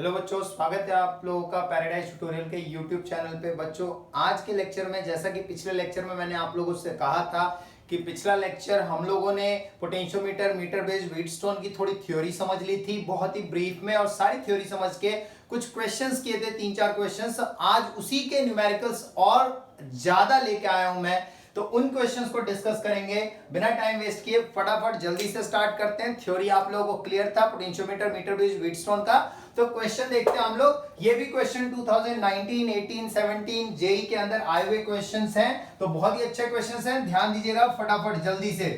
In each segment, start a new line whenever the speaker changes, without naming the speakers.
Hello बच्चों, स्वागत है आप लोगों का पैराडाइज ट्यूटोरियल के यूट्यूब चैनल पे। बच्चों, आज के लेक्चर में जैसा कि पिछले लेक्चर में मैंने आप लोगों से कहा था कि पिछला लेक्चर हम लोगों ने पोटेंशियोमीटर, मीटर बेस्ड व्हीटस्टोन की थोड़ी थ्योरी समझ ली थी बहुत ही ब्रीफ में, और सारी थ्योरी समझ के कुछ क्वेश्चंस किए थे, 3-4 क्वेश्चंस। आज उसी के न्यूमेरिकल्स और ज्यादा लेके आया हूं मैं, तो उन क्वेश्चंस को डिस्कस करेंगे। बिना टाइम वेस्ट किए फटाफट जल्दी से स्टार्ट करते हैं। थ्योरी आप लोगों को क्लियर था पोटेंशियोमीटर, मीटर बेस्ड व्हीटस्टोन का, तो क्वेश्चन देखते हैं हम लोग। ये भी क्वेश्चन 2019, 18, 17 जेई के अंदर आए हुए क्वेश्चंस हैं, तो बहुत ही अच्छे क्वेश्चंस हैं, ध्यान दीजिएगा फटाफट जल्दी से।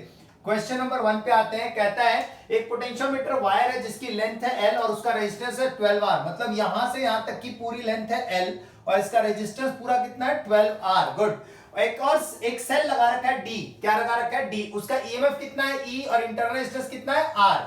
क्वेश्चन नंबर 1 पे आते हैं। कहता है एक पोटेंशियोमीटर वायर है जिसकी लेंथ है L और उसका रेजिस्टेंस है 12R, मतलब यहां से यहां तक की पूरी लेंथ है L और इसका रेजिस्टेंस पूरा कितना है 12R। गुड। एक सेल लगा रखा है D, क्या लगा रखा है D, उसका EMF कितना है E और इंटरनल रेजिस्टेंस कितना है R,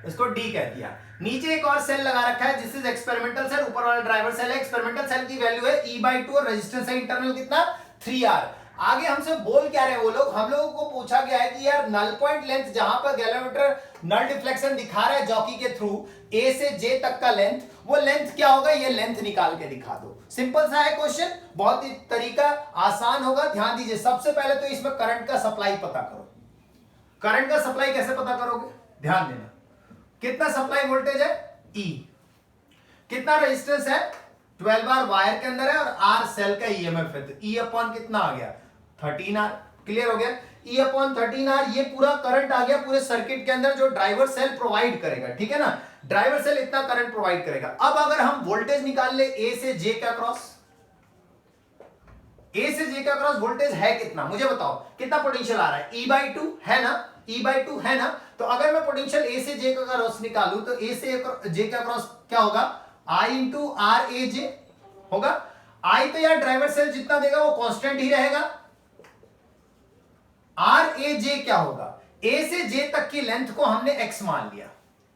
इसको D कह दिया। नीचे एक और सेल लगा रखा है जिससे एक्सपेरिमेंटल सेल, ऊपर वाला ड्राइवर सेल है। एक्सपेरिमेंटल सेल की वैल्यू है E/2 और रेजिस्टेंस है इंटरनल कितना 3R। आगे हमसे बोल क्या रहे वो लोग, हम लोगों को पूछा गया है कि यार नल पॉइंट लेंथ जहां पर गैल्वेनोमीटर नल डिफ्लेक्शन दिखा रहा है जॉकी के थ्रू A से J तक का लेंथ, वो लेंथ क्या होगा, ये लेंथ निकाल के दिखा दो। सिंपल सा है क्वेश्चन, बहुत ही तरीका आसान होगा। ध्यान दीजिए, सबसे पहले तो इसमें करंट का सप्लाई पता करो। करंट का सप्लाई कैसे पता करोगे, ध्यान देना। कितना सप्लाई वोल्टेज है E, कितना रेजिस्टेंस है 12R वायर के अंदर है, और R सेल का EMF है, तो E अपॉन कितना आ गया 13R। क्लियर हो गया, E अपॉन 13R, ये पूरा करंट आ गया पूरे सर्किट के अंदर जो ड्राइवर सेल प्रोवाइड करेगा, ठीक है ना। ड्राइवर सेल इतना करंट प्रोवाइड करेगा। अब अगर हम वोल्टेज निकाल ले A से J का क्रॉस, A से J का क्रॉस वोल्टेज है कितना, मुझे बताओ कितना पोटेंशियल आ रहा है, E/2 है ना, E/2 है ना। तो अगर मैं पोटेंशियल A से J का क्रॉस निकालूं तो A से J का क्रॉस क्या होगा, I इंटू RAJ होगा। I तो यार ड्राइवर सेल जितना देगा वो कांस्टेंट ही रहेगा। RAJ क्या होगा, A से J तक की लेंथ को हमने X मान लिया।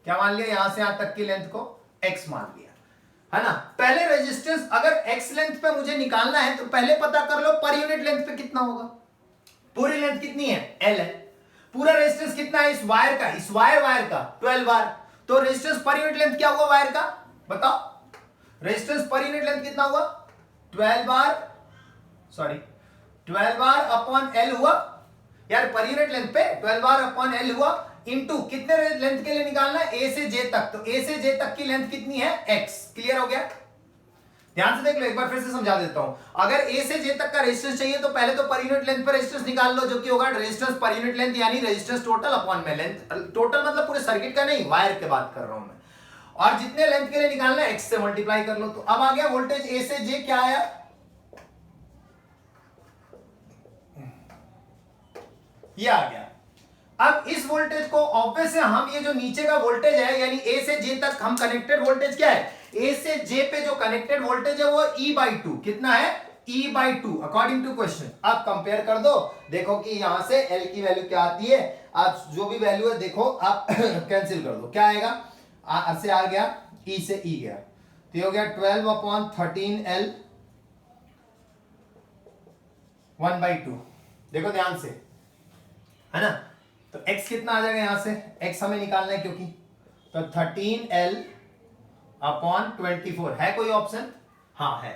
क्या मान लिया, यहां से यहां तक की लेंथ को X मान लिया, है ना। पहले रेजिस्टेंस अगर X लेंथ पे मुझे निकालना है तो पहले पता कर लो पर यूनिट लेंथ पे कितना होगा। पूरी लेंथ कितनी है L है, पूरा रेजिस्टेंस कितना है इस वायर का, इस वायर का 12R, तो रेजिस्टेंस पर यूनिट लेंथ क्या हुआ वायर का, बताओ। रेजिस्टेंस पर यूनिट लेंथ कितना हुआ 12R अपॉन L हुआ यार, पर यूनिट लेंथ पे 12R अपॉन L हुआ, इनटू कितने लेंथ के लिए निकालना है A से J तक, तो A से J तक की लेंथ कितनी है X। क्लियर हो गया, ध्यान से देख लो, एक बार फिर से समझा देता हूं। अगर A से J तक का रेजिस्टेंस चाहिए तो पहले तो पर यूनिट लेंथ पर रेजिस्टेंस निकाल लो, जो कि होगा रेजिस्टेंस पर यूनिट लेंथ, यानी रेजिस्टेंस टोटल अपॉन में लेंथ। टोटल मतलब पूरे सर्किट का नहीं, वायर की बात कर रहा हूं मैं। और जितने लेंथ के लिए निकालना है X से मल्टीप्लाई कर लो। तो अब आ गया वोल्टेज A से J क्या आया, ये आ गया। अब इस वोल्टेज को ऑब्वियस है, हम ये जो नीचे का वोल्टेज है यानी A से J तक हम कनेक्टेड वोल्टेज क्या है, A से J पे जो कनेक्टेड वोल्टेज है वो E/2 कितना है, E/2 अकॉर्डिंग टू क्वेश्चन। अब कंपेयर कर दो, देखो कि यहां से L की वैल्यू क्या आती है, आप जो भी वैल्यू है देखो आप कैंसिल कर दो, क्या आएगा, R से R गया, E से E गया, तो ये हो गया 12 अपॉन 13L 1/2। देखो ध्यान से, है ना। तो x कितना आ जाएगा, यहां से x हमें निकालना है क्योंकि, तो 13L अपॉन 24 है कोई ऑप्शन, हाँ है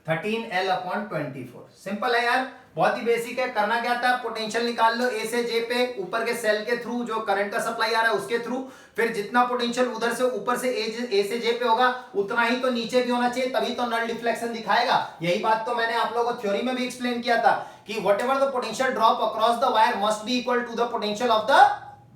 13L अपॉन 24। सिंपल है यार, बहुत ही बेसिक है। करना क्या था, पोटेंशियल निकाल लो A से J पे, ऊपर के सेल के थ्रू जो करंट का सप्लाई आ रहा है उसके थ्रू, फिर जितना पोटेंशियल उधर से ऊपर से A से J पे होगा उतना ही तो नीचे भी होना चाहिए, तभी तो नल डिफ्लेक्शन दिखाएगा। यही बात तो मैंने आप लोगों को थ्योरी में भी एक्सप्लेन किया था कि whatever the potential drop across the wire must be equal to the potential of the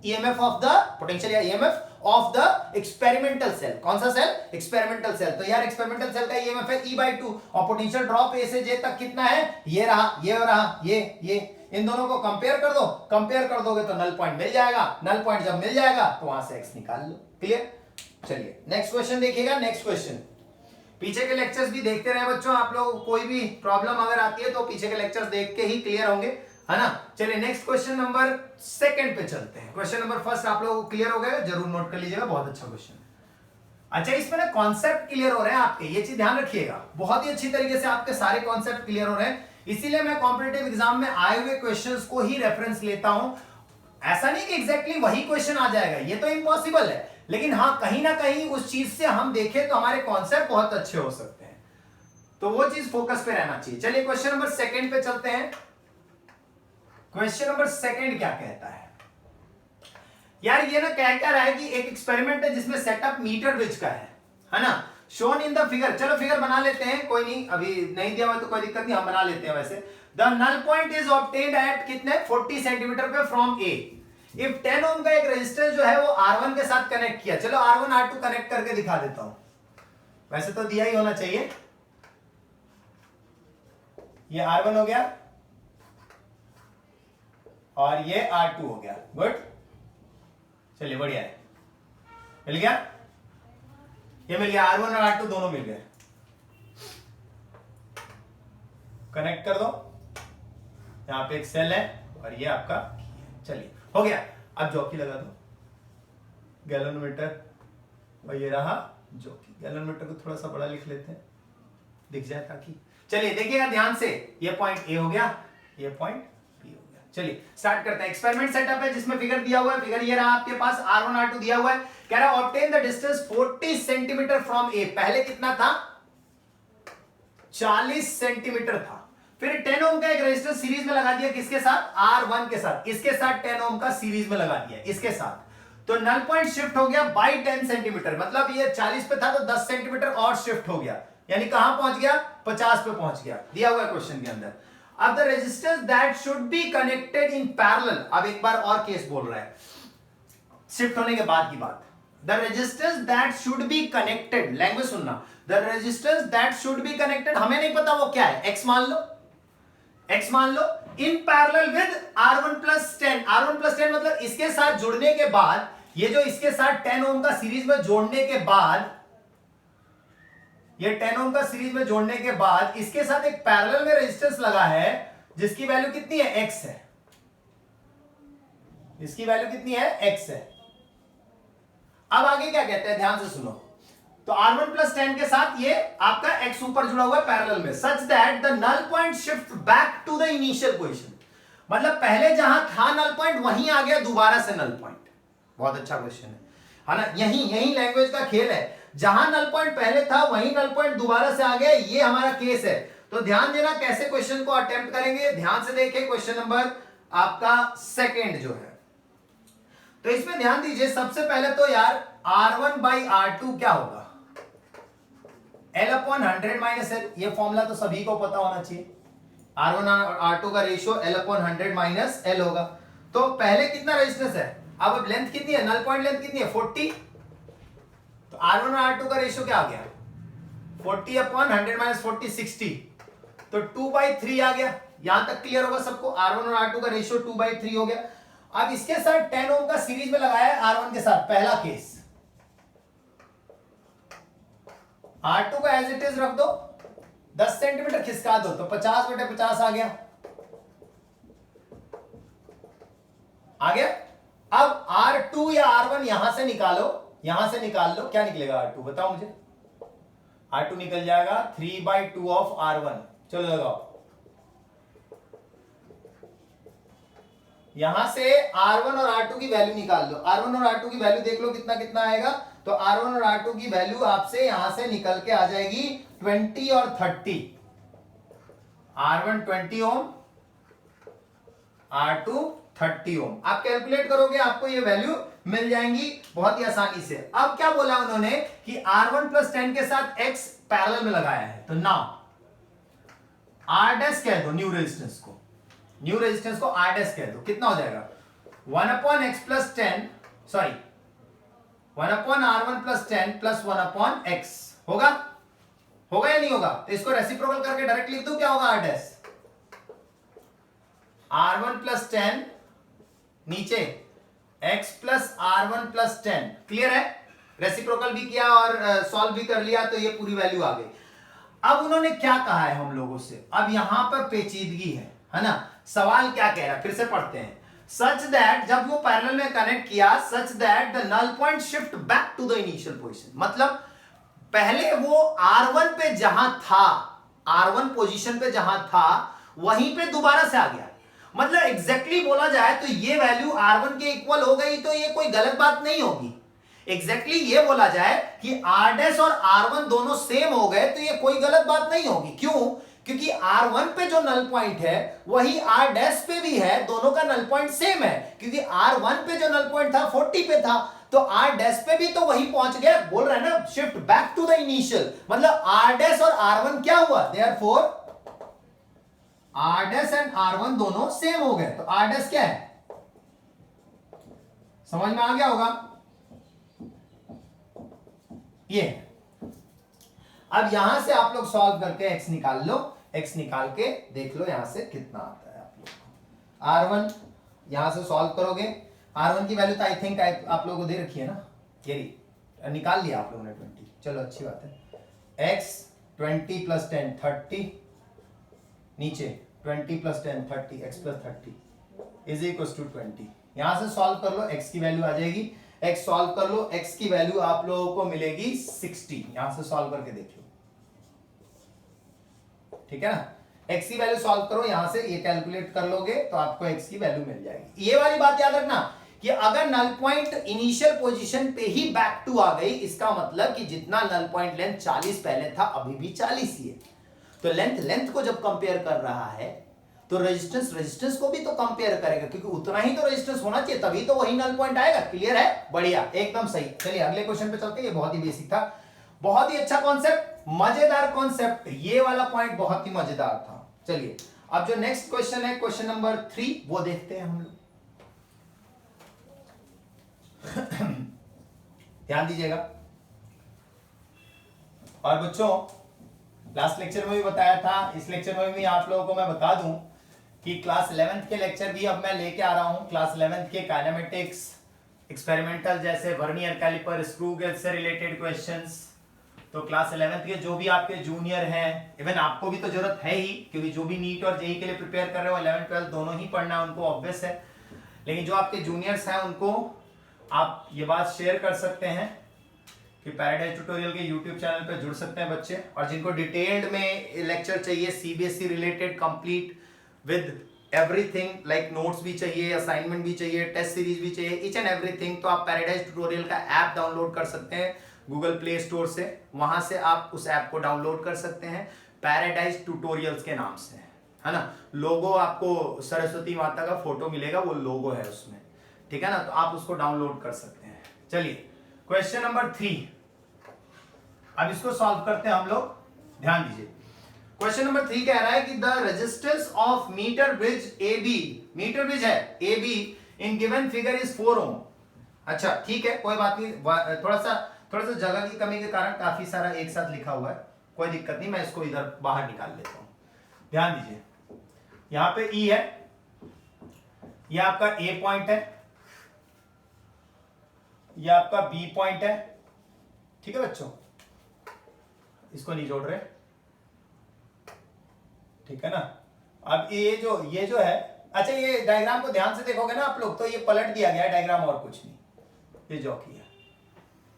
EMF of the potential या EMF of the experimental cell. कौन सा सेल, एक्सपेरिमेंटल सेल। तो यार एक्सपेरिमेंटल सेल का EMF है E/2 और potential drop A से J तक कितना है, ये रहा, ये इन दोनों को कंपेयर कर दो, कंपेयर कर दोगे तो नल पॉइंट मिल जाएगा। नल पॉइंट जब मिल जाएगा तो वहां से X निकाल लो। क्लियर, चलिए नेक्स्ट क्वेश्चन देखिएगा। नेक्स्ट क्वेश्चन, पीछे के लेक्चर्स भी देखते रहे बच्चों, आप लोग कोई भी प्रॉब्लम अगर आती है तो पीछे के लेक्चर्स देख के ही क्लियर होंगे, है ना। चलिए नेक्स्ट क्वेश्चन नंबर 2 पे चलते हैं। क्वेश्चन नंबर 1 आप लोगों को क्लियर हो गया, जरूर नोट कर लीजिएगा, बहुत अच्छा क्वेश्चन है। अच्छा, इसमें ना कॉन्सेप्ट क्लियर हो रहे हैं आपके, ये चीज ध्यान रखिएगा, बहुत ही अच्छी तरीके से आपके सारे कॉन्सेप्ट क्लियर हो रहे हैं। इसीलिए मैं कॉम्पिटिटिव एग्जाम में आए हुए क्वेश्चंस को ही रेफरेंस लेता हूं। ऐसा नहीं कि एग्जैक्टली वही क्वेश्चन आ जाएगा, ये तो इम्पॉसिबल है, लेकिन हाँ कहीं ना कहीं उस चीज से हम देखें तो हमारे कॉन्सेप्ट बहुत अच्छे हो सकते हैं, तो वो चीज फोकस पे रहना चाहिए। चलिए क्वेश्चन नंबर सेकंड पे चलते हैं। क्वेश्चन नंबर सेकंड क्या कहता है यार, ये ना कह रहा है कि एक एक्सपेरिमेंट है जिसमें सेटअप मीटर ब्रिज का है ना, शोन इन द फिगर। चलो फिगर बना लेते हैं, कोई नहीं, अभी नहीं दिया हुआ तो कोई दिक्कत नहीं, हम बना लेते हैं। वैसे the null point is obtained at कितने 40 सेंटीमीटर पे फ्रॉम ए। इफ 10 ओम का एक रेजिस्टेंस जो है वो R1 के साथ कनेक्ट किया, चलो R1 R2 कनेक्ट करके दिखा देता हूं, वैसे तो दिया ही होना चाहिए। ये R1 हो गया और ये R2 हो गया, गुड, चलिए बढ़िया है, मिल गया, ये मिल गया, R1 और R2 दोनों मिल गए। कनेक्ट कर दो, यहां पे एक सेल है और ये आपका, चलिए हो गया। अब जॉकी लगा दो, गैलोनमीटर, और ये रहा जॉकी। गैलोनमीटर को थोड़ा सा बड़ा लिख लेते हैं, दिख जाए ताकि, चलिए देखिएगा ध्यान से, ये पॉइंट ए हो गया, ये पॉइंट बी हो गया। चलिए स्टार्ट करते हैं। एक्सपेरिमेंट सेटअप है जिसमें फिगर दिया हुआ है, फिगर ये रहा आपके पास, R1 R2 दिया हुआ है, कह रहा है obtain the distance 40 centimetre from A. पहले कितना था, 40 सेंटीमीटर था। फिर 10 ओम का एक रेजिस्टेंस सीरीज में लगा दिया, किसके साथ, R1 के साथ, इसके साथ 10 ओम का सीरीज में लगा दिया, इसके साथ, तो नल पॉइंट शिफ्ट हो गया बाई 10 सेंटीमीटर, मतलब ये 40 पे था तो 10 सेंटीमीटर और शिफ्ट हो गया, यानी कहां पहुंच गया, 50 पे पहुंच गया, दिया हुआ है क्वेश्चन के अंदर। अब the resistance that should be connected in parallel, अब एक बार और केस बोल रहा है, शिफ्ट होने के बाद की बात, the resistance that should be connected, language सुनना, the resistance that should be connected, हमें नहीं पता वो क्या है, एक्स मान लो, एक्स मान लो, in parallel with R1 plus 10, R1 plus 10 मतलब इसके साथ जुड़ने के बाद, ये जो इसके साथ 10 ओम का सीरीज में जोड़ने के बाद, ये 10 ओम का सीरीज में जोड़ने के बाद इसके साथ एक पैरेलल में रेजिस्टेंस लगा है जिसकी वैल्यू कितनी है, एक्स है, इसकी वैल्यू कितनी है, एक्स है। अब आगे क्या कहते हैं, ध्यान से सुनो, तो R1 प्लस 10 के साथ ये आपका x ऊपर जुड़ा हुआ है पैरेलल में, such that the null point shift back to the initial position, मतलब पहले जहां था नल पॉइंट वहीं आ गया दोबारा से नल पॉइंट। बहुत अच्छा क्वेश्चन है ना, यही लैंग्वेज का खेल है, जहां नल पॉइंट पहले था वहीं नल पॉइंट दोबारा से आ गया, ये हमारा केस है। तो ध्यान देना कैसे क्वेश्चन को अटेम्प्ट करेंगे, ध्यान से देखिए क्वेश्चन नंबर आपका सेकेंड जो है, तो इसमें ध्यान दीजिए, सबसे पहले तो यार R1 बाई R2 क्या होगा, L अपॉन 100 माइनस एल, ये फॉर्मूला तो सभी को पता होना चाहिए, R1 और R2 का ratio L upon 100 minus L होगा। तो पहले कितना रेजिस्टेंस है, अब लेंथ कितनी है, नल पॉइंट लेंथ कितनी है, 40, तो R1 और R2 का रेशियो क्या आ गया, 40 अपॉन 100 माइनस 40, 60, तो 2/3 आ गया। यहां तक क्लियर होगा सबको, R1 और R2 का रेशियो 2/3 हो गया। अब इसके साथ 10 ओम का सीरीज में लगाया है R1 के साथ, पहला केस, R2 का एज इट इज रख दो, 10 सेंटीमीटर खिसका दो, तो 50/50 आ गया, आ गया। अब R2 या R1 यहां से निकालो, यहां से निकाल लो, क्या निकलेगा R2 बताओ मुझे, R2 निकल जाएगा 3/2 ऑफ R1, चलो लगाओ, यहां से R1 और R2 की वैल्यू निकाल लो, R1 और R2 की वैल्यू देख लो कितना कितना आएगा, तो R1 और R2 की वैल्यू आपसे यहां से निकल के आ जाएगी 20 और 30, R1 20 ओम, R2 30 ओम, आप कैलकुलेट करोगे आपको ये वैल्यू मिल जाएंगी बहुत ही आसानी से। अब क्या बोला उन्होंने कि R1 प्लस 10 के साथ X पैरेलल में लगाया है, तो नाउ R डैश कह दो, न्यू रेजिस्टेंस को, न्यू रेजिस्टेंस को R डैश कह दो, कितना हो जाएगा 1 upon X plus 10, sorry 1 upon R1 plus 10 plus 1 upon X, होगा, होगा या नहीं होगा, तो इसको रेसिप्रोकल करके डायरेक्ट लिख दो, क्या होगा R डैश, R1 प्लस 10 नीचे x plus R1 plus 10, clear है, रेसिप्रोकल भी किया और सॉल्व भी कर लिया, तो ये पूरी वैल्यू आ गई। अब उन्होंने क्या कहा है हम लोगों से, अब यहां पर पेचीदगी है ना, सवाल क्या कह रहा है, फिर से पढ़ते हैं, सच दैट, जब वो पैरेलल में कनेक्ट किया, such that the null point shift back to the initial position, मतलब पहले वो R1 पे जहां था, R1 पोजीशन पे जहां था वहीं पे दोबारा से आ गया, मतलब एग्जैक्टली बोला जाए तो ये वैल्यू R1 के इक्वल हो गई, तो ये कोई गलत बात नहीं होगी, एग्जैक्टली ये बोला जाए कि आर डैश और R1 दोनों सेम हो गए तो ये कोई गलत बात नहीं होगी। क्यों? क्योंकि R1 पे जो नल पॉइंट है वही R डैश पे भी है, दोनों का नल पॉइंट सेम है। क्योंकि R1 पे जो नल पॉइंट था 40 पे था, तो R डैश पे भी तो वही पहुंच गया। बोल रहा है ना shift back to the initial, मतलब R डैश और R1 क्या हुआ, therefore R dash and R1 दोनों सेम हो गए। तो R डैश क्या है, समझ में आ गया होगा ये। अब यहां से आप लोग सॉल्व करके x निकाल लो, x निकाल के देख लो यहां से कितना आता है आप लोग को। R1 यहां से सॉल्व करोगे, R1 की वैल्यू तो आई थिंक आप लोगों को दे रखी है ना, ये निकाल लिया आप लोगों ने 20। चलो अच्छी बात है। x 20 + 10 30, नीचे 20 + 10 30, x + 30 इज इक्वल टू 20। यहां से सॉल्व कर लो, x की वैल्यू आ जाएगी। x सॉल्व कर लो, x की वैल्यू आप लोगों को मिलेगी 60। यहां से सॉल्व करके देख लो, ठीक है ना। x की वैल्यू सॉल्व करो, यहां से ये कैलकुलेट कर लोगे तो आपको x की वैल्यू मिल जाएगी। ये वाली बात याद रखना कि अगर नल पॉइंट इनिशियल पोजीशन पे ही बैक टू आ गई, इसका मतलब कि जितना नल पॉइंट लेंथ 40 पहले था अभी भी 40 ही है। तो लेंथ को जब कंपेयर कर रहा है तो रेजिस्टेंस को भी तो कंपेयर करेगा, क्योंकि उतना ही तो रेजिस्टेंस होना चाहिए, तभी तो वही नल पॉइंट आएगा। क्लियर है? बढ़िया, एकदम सही। चलिए अगले क्वेश्चन पे चलते हैं। ये बहुत ही बेसिक था, बहुत ही अच्छा कॉन्सेप्ट, मजेदार कॉन्सेप्ट। ये वाला पॉइंट बहुत ही मजेदार था। चलिए अब जो नेक्स्ट क्वेश्चन है, क्वेश्चन नंबर 3, वो देखते हैं हम लोग। ध्यान दीजिएगा। और बच्चों लास्ट लेक्चर में भी बताया था, इस लेक्चर में भी आप लोगों को मैं बता दूं कि क्लास 11th के लेक्चर भी अब मैं लेके आ रहा हूं। क्लास 11th के काइनेमेटिक्स, एक्सपेरिमेंटल, जैसे वर्नियर कैलिपर, स्क्रू गेज से रिलेटेड क्वेश्चंस। तो क्लास 11th के जो भी आपके जूनियर हैं, इवन आपको भी तो जरूरत है ही, क्योंकि जो भी नीट और जेई के लिए प्रिपेयर कर रहे हो 11th 12 दोनों ही पढ़ना है उनको, ऑब्वियस है। लेकिन जो आपके जूनियर्स हैं उनको आप ये बात शेयर कर सकते हैं कि पैराडाइज ट्यूटोरियल के यूट्यूब चैनल पे जुड़ सकते हैं बच्चे। और जिनको डिटेल्ड में लेक्चर चाहिए, CBSE related complete with everything, like notes भी चाहिए, असाइनमेंट भी चाहिए, टेस्ट सीरीज भी चाहिए, ईच एंड एवरीथिंग, तो आप पैराडाइज ट्यूटोरियल का ऐप डाउनलोड कर सकते हैं गूगल प्ले स्टोर से। वहां से आप उस ऐप को डाउनलोड कर सकते हैं पैराडाइज ट्यूटोरियल्स के नाम से, है ना। लोगो आपको सरस्वती माता का फोटो मिलेगा, वो लोगो है उसमें, ठीक है ना। तो आप उसको डाउनलोड कर सकते हैं। चलिए क्वेश्चन नंबर 3, अब इसको सॉल्व करते हैं हम लोग, ध्यान दीजिए। क्वेश्चन नंबर 3 कह रहा है कि the resistance of metre bridge A B, metre bridge है A B, in given figure is 4 ohm. अच्छा ठीक है, कोई बात नहीं, थोड़ा सा जगह की कमी के कारण काफी सारा एक साथ लिखा हुआ है, कोई दिक्कत नहीं, मैं इसको इधर बाहर निकाल लेता हूं। ध्यान दीजिए, यहां पे ई है, ये आपका ए पॉइंट है, ये आपका बी पॉइंट है, ठीक है बच्चों, इसको नहीं जोड़ रहे, ठीक है ना। अब ये जो है, अच्छा ये डायग्राम को ध्यान से देखोगे ना आप लोग, तो ये पलट दिया गया है डायग्राम, और कुछ नहीं, ये जो किया।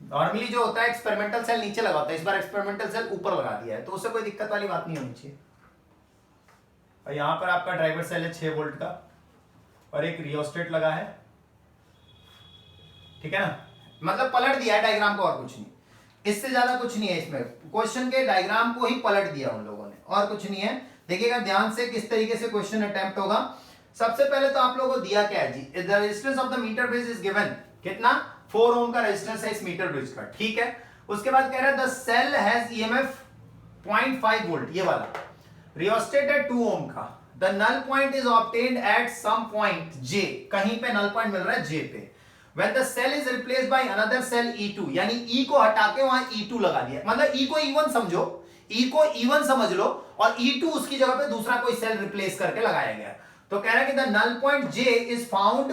नॉर्मली जो होता है एक्सपेरिमेंटल सेल नीचे लगा होता है, इस बार एक्सपेरिमेंटल सेल ऊपर लगा दिया है, तो उससे कोई दिक्कत वाली बात नहीं होनी चाहिए। और यहां पर आपका ड्राइवर सेल है 6 वोल्ट का, और एक रियोस्टेट लगा है, ठीक है ना। मतलब पलट दिया है डायग्राम को, और कुछ नहीं, इससे ज्यादा कुछ नहीं है इसमें। क्वेश्चन के डायग्राम को ही पलट दिया उन लोगों ने, और कुछ नहीं है। देखिएगा ध्यान से किस तरीके से क्वेश्चन अटेम्प्ट होगा। सबसे पहले तो आप लोगों को दिया क्या है जी, the resistance of the metre bridge is given, कितना 4 ओम का रेजिस्टेंस है इस मीटर ब्रिज का, ठीक है। उसके बाद कह रहा है the cell has EMF 0.5 volt, ये वाला रियोस्टेट है 2 ओम का, the null point is obtained at some point J, कहीं पे नल पॉइंट मिल रहा है J पे। When the cell is replaced by another cell E2, यानी E को हटा के वहां E2 लगा दिया, मतलब E को E1 समझो, E को E1 समझ लो, और E2 उसकी जगह पे दूसरा कोई सेल रिप्लेस करके लगाया गया। तो कह रहा है कि the null point J is found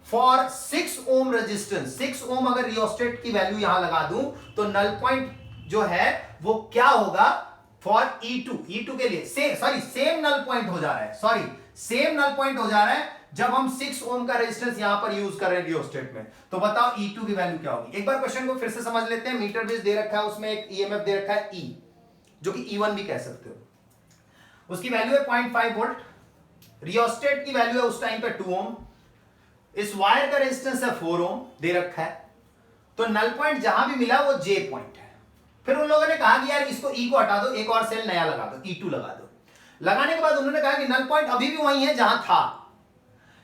for 6 ohm resistance. 6 ohm अगर रियोस्टेट की वैल्यू यहां लगा दूं तो नल पॉइंट जो है वो क्या होगा फॉर E2 के लिए, सेम नल पॉइंट हो जा रहा है, सेम नल पॉइंट हो जा रहा है जब हम 6 ओम का रेजिस्टेंस यहां पर यूज कर रहे हैं रियोस्टेट में। तो बताओ E2 की वैल्यू क्या होगी। एक बार क्वेश्चन को फिर से समझ लेते हैं। मीटर ब्रिज दे रखा है, उसमें एक ईएमएफ दे रखा है E, जो कि E1 भी कह सकते हो। उसकी वैल्यू है 0.5 वोल्ट, रियोस्टेट की वैल्यू है उस टाइम पे 2 ओम, इस वायर का रेजिस्टेंस है 4 ओम दे रखा है, तो नल पॉइंट जहां भी मिला वो जे पॉइंट है। फिर उन लोगों ने कहा कि यार इसको ई को हटा दो, एक और सेल नया लगा दो, E2 लगा दो। लगाने के बाद उन्होंने कहा कि नल पॉइंट अभी भी वही है जहां था,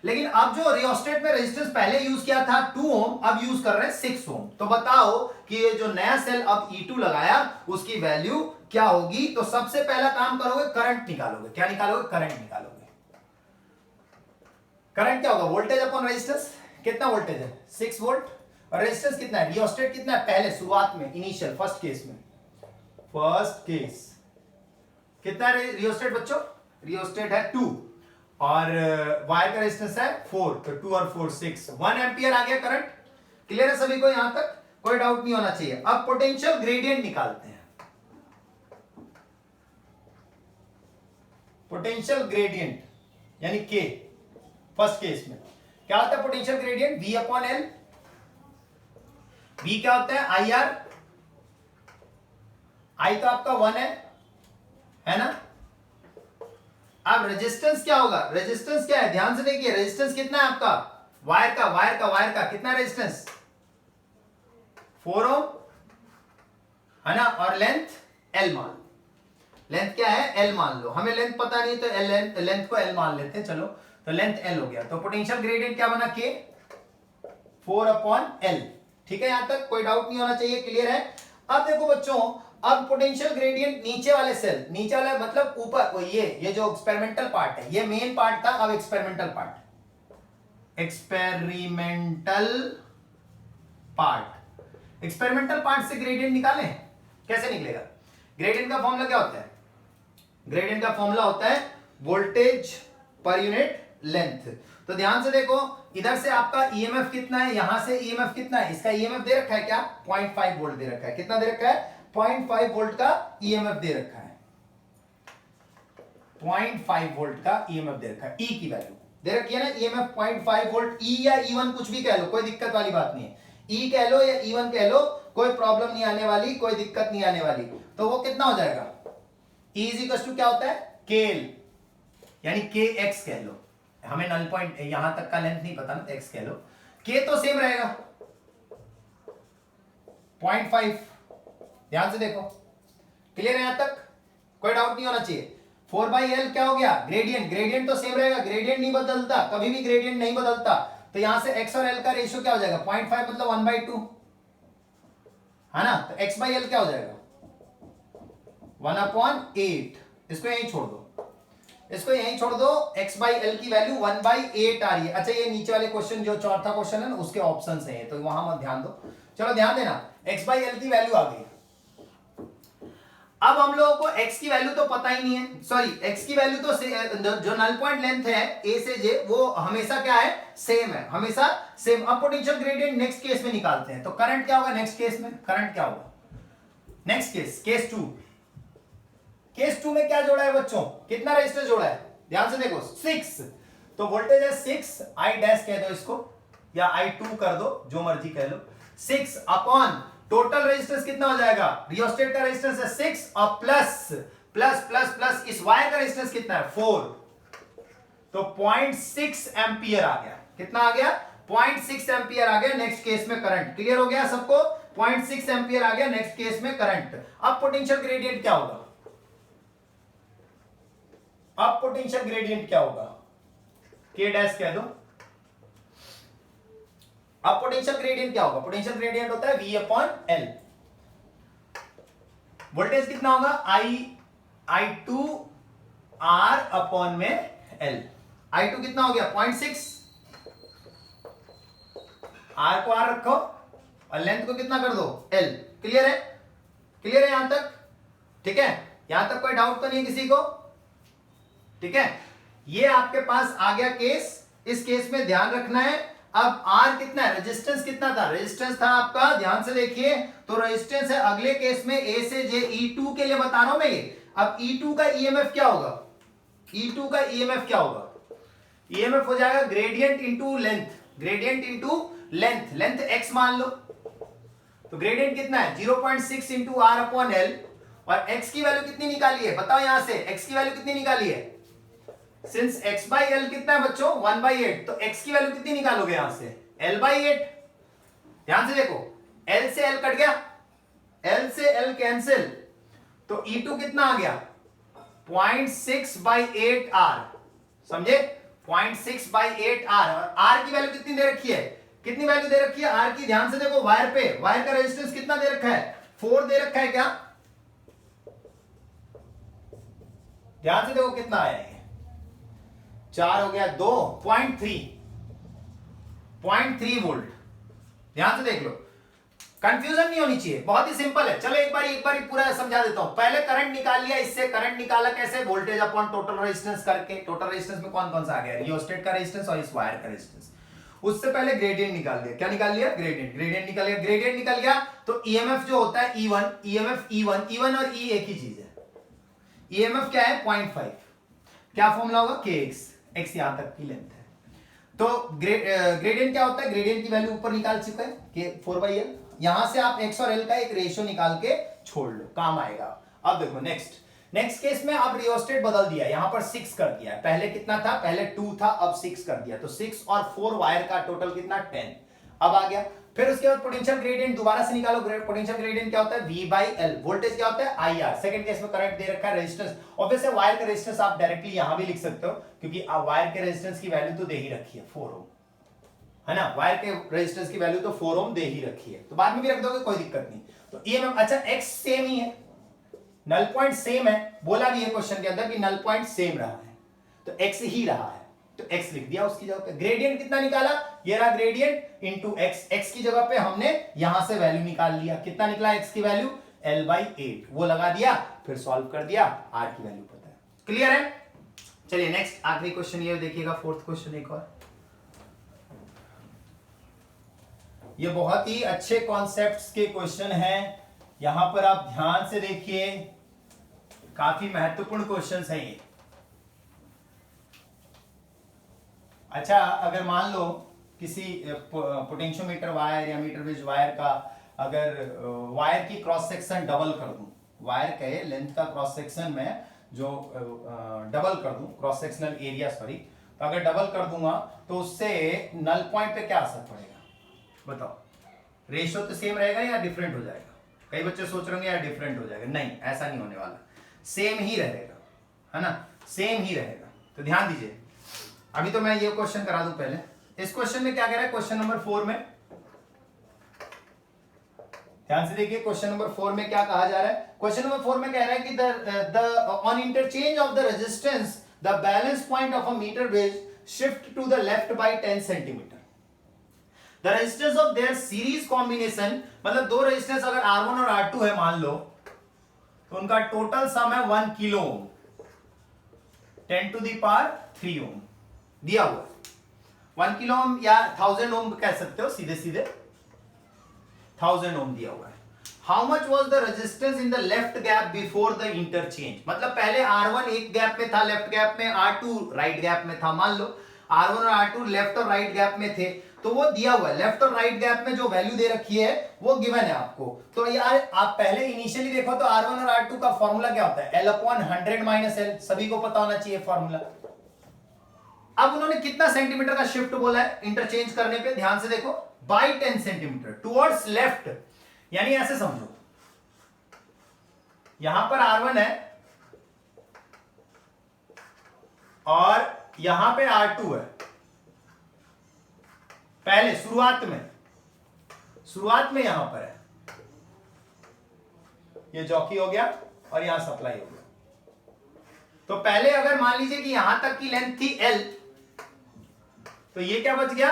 लेकिन अब जो रियोस्टेट में रेजिस्टेंस पहले यूज किया था 2 ओम, अब यूज कर रहे हैं 6 ओम। तो बताओ कि ये जो नया सेल अब E2 लगाया उसकी वैल्यू क्या होगी। तो सबसे पहला काम करोगे, करंट निकालोगे। क्या निकालोगे? करंट निकालोगे। करंट क्या होगा? Voltage upon resistance. कितना वोल्टेज है? 6 वोल्ट। और रेजिस्टेंस कितना है? रियोस्टेट कितना है? पहले शुरुआत में, इनिशियल फर्स्ट केस में, फर्स्ट केस कितना है रियोस्टेट बच्चों? रियोस्टेट है 2 और वायर का रेजिस्टेंस है 4, तो 2 और 4 6, 1 एम्पियर आ गया करंट। क्लियर है सभी को? यहां तक कोई डाउट नहीं होना चाहिए। अब पोटेंशियल ग्रेडियंट निकालते हैं। पोटेंशियल ग्रेडियंट यानी के, फर्स्ट केस में क्या होता है potential gradient? V upon L। V क्या होता है? IR। I तो आपका 1 है ना? अब रेजिस्टेंस क्या होगा? रेजिस्टेंस क्या है? ध्यान से देखिए, रेजिस्टेंस कितना है आपका? वायर का कितना रेजिस्टेंस? 4 ओम है ना? और लेंथ L मान। लेंथ क्या है? L मान लो। हमें लेंथ पता नहीं तो लेंथ को L मान लेते हैं। चलो, तो लेंथ L हो गया। तो पोटेंशियल ग्रेडियंट क्या बना? K 4 upon L। ठीक है, यहां तक कोई डाउट नहीं होना चाहिए। क्लियर है? अब देखो बच्चों, अब पोटेंशियल ग्रेडियंट नीचे वाले सेल, नीचे वाला मतलब ऊपर, ये जो एक्सपेरिमेंटल पार्ट है, ये मेन पार्ट था। अब एक्सपेरिमेंटल पार्ट, एक्सपेरिमेंटल पार्ट से ग्रेडियंट निकालें। कैसे निकलेगा? ग्रेडियंट का फॉर्मूला क्या होता है? ग्रेडियंट का फॉर्मूला होता है वोल्टेज पर यूनिट लेंथ। तो ध्यान से देखो, इधर से आपका ईएमएफ कितना है, यहां से ईएमएफ कितना है? इसका ईएमएफ दे रखा है क्या? 0.5 वोल्ट दे रखा है। कितना दे रखा है? 0.5 वोल्ट का ईएमएफ दे रखा है। 0.5 वोल्ट का ईएमएफ दे रखा है। ई की वैल्यू दे रखी है ना, ईएमएफ 0.5 वोल्ट। ई या E1 कुछ भी कह लो, कोई दिक्कत वाली बात नहीं है। ई कह लो या E1 कह लो, कोई प्रॉब्लम नहीं आने वाली, कोई दिक्कत नहीं आने वाली। तो वो कितना हो जाएगा? E इज इक्वल टू क्या होता है? KL यानी KX कह लो। हमें नल पॉइंट यहां तक का लेंथ नहीं पता ना, तो X कह लो। K तो सेम रहेगा 0.5। ध्यान से देखो, क्लियर है? यहां तक कोई डाउट नहीं होना चाहिए। 4/L क्या हो गया? ग्रेडियंट तो सेम रहेगा, ग्रेडियंट नहीं बदलता, कभी भी ग्रेडियंट नहीं बदलता। तो यहां से X और L का रेशियो क्या हो जाएगा? 0.5 मतलब 1/2 है ना? तो X/L क्या हो जाएगा? 1/8। इसको यहीं छोड़ दो, इसको यहीं छोड़ दो। X/L की वैल्यू 1/8 आ रही है। अच्छा, ये नीचे वाले क्वेश्चन, जो चौथा क्वेश्चन है ना, उसके ऑप्शंस हैं, तो वहां मत ध्यान दो। चलो ध्यान देना, X/L की वैल्यू आ गई। अब हम लोगों को X की वैल्यू तो पता ही नहीं है, सॉरी, X की वैल्यू तो जो नल पॉइंट लेंथ है A से J, वो हमेशा क्या है? सेम है, हमेशा सेम। अब पोटेंशियल ग्रेडियंट नेक्स्ट केस में निकालते हैं। तो करंट क्या होगा नेक्स्ट केस में? करंट क्या होगा नेक्स्ट केस? केस 2। केस 2 में क्या जोड़ा है बच्चों? कितना रेजिस्टेंस जोड़ा है? ध्यान से देखो, 6। तो वोल्टेज है 6, I डैश कह दो इसको, या I2 कर दो, जो मर्जी कह लो। 6 अपॉन टोटल रेजिस्टेंस कितना हो जाएगा? रियोस्टेट का रेजिस्टेंस है 6 और प्लस इस वायर का रेजिस्टेंस कितना है? 4। तो 0.6 एम्पियर आ गया। कितना आ गया? 0.6 एम्पियर आ गया नेक्स्ट केस में करंट। क्लियर हो गया सबको? 0.6 एम्पियर आ गया नेक्स्ट केस में करंट। अब पोटेंशियल ग्रेडियंट क्या होगा? अब पोटेंशियल ग्रेडियंट क्या होगा? K डैश कह दो। अब पोटेंशियल ग्रेडियंट क्या होगा? पोटेंशियल ग्रेडियंट होता है V अपॉन L। वोल्टेज कितना होगा? I2 R अपॉन में L। I2 कितना हो गया? 0.6। R को R रखो और लेंथ को कितना कर दो? L। क्लियर है? क्लियर है यहां तक? ठीक है, यहां तक कोई डाउट तो नहीं किसी को? ठीक है, ये आपके पास आ गया केस। इस केस में ध्यान रखना है। अब R कितना है? रेजिस्टेंस कितना था? रेजिस्टेंस था आपका, ध्यान से देखिए, तो रेजिस्टेंस है अगले केस में A से J, E2 के लिए बता रहा हूं मैं ये। अब E2 का EMF क्या होगा? E2 का EMF क्या होगा? EMF हो जाएगा gradient into length, gradient into length. Length x मान लो, तो ग्रेडियंट कितना है? 0.6 इंटू R अपॉन L। और x की वैल्यू कितनी निकाली है? बताओ यहां से x की वैल्यू कितनी निकाली है? सिंस X/L कितना है बच्चों? 1/8। तो x की वैल्यू कितनी निकालोगे यहां से? L/8। ध्यान से देखो, एल से एल कट गया, एल से एल कैंसिल, तो E2 कितना आ गया 0.6/8 आर, समझे 0.6/8 आर। और आर की वैल्यू कितनी दे रखी है, कितनी वैल्यू दे रखी है आर की, ध्यान से देखो वायर पे, वायर का रेजिस्टेंस कितना दे रखा है 4 दे रखा है क्या, ध्यान से देखो कितना आया है 4 हो गया 2, 0.3 वोल्ट, ध्यान से देख लो, कंफ्यूजन नहीं होनी चाहिए, बहुत ही सिंपल है। चलो एक बार पूरा समझा देता हूं। पहले करंट निकाल लिया, इससे करंट निकाला कैसे, वोल्टेज अपॉन टोटल रेजिस्टेंस करके। टोटल रेजिस्टेंस में कौन कौन सा आ गया, रियोस्टेट का रेजिस्टेंस और इस वायर का रेजिस्टेंस। उससे पहले ग्रेडियंट निकाल दिया, क्या निकाल लिया, ग्रेडियंट निकाल लिया। ग्रेडियंट निकल गया तो ईएमएफ जो होता है E1, ईएमएफ E1 और E एक ही चीज है। ईएमएफ क्या है 0.5, क्या फॉर्मूला होगा kx, x यहां तक की लेंथ है। तो ग्रेडियंट क्या होता है, ग्रेडियंट की वैल्यू ऊपर निकाल चुका है कि 4/L, यहां से आप x और l का एक रेशियो निकाल के छोड़ लो, काम आएगा। अब देखो नेक्स्ट केस में आप रियोस्टेट बदल दिया, यहां पर 6 कर दिया है, पहले कितना था, पहले 2 था, अब 6 कर दिया, तो 6 और 4 वायर का टोटल कितना 10 अब आ गया। फिर उसके बाद पोटेंशियल ग्रेडियंट दोबारा से निकालो, पोटेंशियल ग्रेडियंट क्या होता है V/L, वोल्टेज क्या होता है IR, सेकंड केस में करंट दे रखा है, रेजिस्टेंस ऑब्वियसली वायर का रेजिस्टेंस आप डायरेक्टली यहां भी लिख सकते हो, क्योंकि आप वायर के रेजिस्टेंस की वैल्यू तो दे ही रखी है 4 ओम, है ना, वायर के रेजिस्टेंस की वैल्यू तो 4 ओम दे ही रखी है, तो बाद में भी रख दोगे कोई दिक्कत नहीं। तो ईएमएफ, अच्छा x सेम ही है, नल पॉइंट सेम है, बोला भी है क्वेश्चन के अंदर कि नल पॉइंट सेम रहा है, तो x ही रहा है, तो x लिख दिया उसकी जगह पे। ग्रेडियंट कितना निकाला, ये रहा ग्रेडियंट इनटू x, x की जगह पे हमने यहां से वैल्यू निकाल लिया, कितना निकला x की वैल्यू L/8, वो लगा दिया, फिर सॉल्व कर दिया, r की वैल्यू पता है, क्लियर है। चलिए नेक्स्ट आखिरी क्वेश्चन ये देखिएगा, फोर्थ क्वेश्चन एक और, ये बहुत ही अच्छे कॉन्सेप्ट्स के क्वेश्चन हैं, यहां पर आप ध्यान से देखिए, काफी महत्वपूर्ण क्वेश्चंस हैं ये। अच्छा, अगर मान लो किसी पोटेंशियोमीटर वायर या मीटर वेज वायर का अगर वायर की क्रॉस सेक्शन डबल कर दूं, वायर के लेंथ का क्रॉस सेक्शन में जो डबल कर दूं, क्रॉस सेक्शनल एरिया सॉरी, तो अगर डबल कर दूंगा तो उससे नल पॉइंट पे क्या असर पड़ेगा, बताओ। रेशियो तो सेम रहेगा या डिफरेंट हो जाएगा, कई बच्चे सोच रहे होंगे यार डिफरेंट हो जाएगा, नहीं ऐसा नहीं होने वाला, सेम ही रहेगा, है ना, सेम ही रहेगा। तो ध्यान दीजिए, अभी तो मैं ये क्वेश्चन करा दूं पहले। इस क्वेश्चन में क्या कह रहा है, क्वेश्चन नंबर 4 में ध्यान से देखिए, क्वेश्चन नंबर 4 में क्या कहा जा रहा है, क्वेश्चन नंबर 4 में कह रहा है कि the on interchange of the resistance the balance point of a metre वेज shift to the left by 10 centimetre. The resistance of their series combination, मतलब दो रेजिस्टेंस अगर R1 और R2 है मान लो, तो उनका टोटल सम है 1 किलो ओम, 10⁻³ ओम दिया हुआ है। 1 किलो ओम या 1000 ओम कह सकते हो, सीधे सीधे 1000 ओम दिया हुआ है। How much was the resistance in the left gap before the interchange, मतलब पहले R1 एक गैप में था लेफ्ट गैप में, R2 राइट गैप में था, मान लो R1 और R2 लेफ्ट और राइट गैप में थे, तो वो दिया हुआ है, लेफ्ट और राइट गैप में जो वैल्यू दे रखी है वो गिवन है आपको। तो यार आप पहले इनिशियली देखो तो R1 और R2 का फॉर्मूला क्या होता है, L/100 - L, सभी को पता होना चाहिए फॉर्मूला। अब उन्होंने कितना सेंटीमीटर का शिफ्ट बोला है इंटरचेंज करने पे, ध्यान से देखो, बाय 10 सेंटीमीटर टुवर्ड्स लेफ्ट, यानी ऐसे समझो, यहां पर R1 है और यहां पे R2 है, पहले शुरुआत में यहां पर है, ये जॉकी हो गया और यहां सप्लाई हो गया। तो पहले अगर मान लीजिए कि यहां तक की लेंथ थी L, तो ये क्या बच गया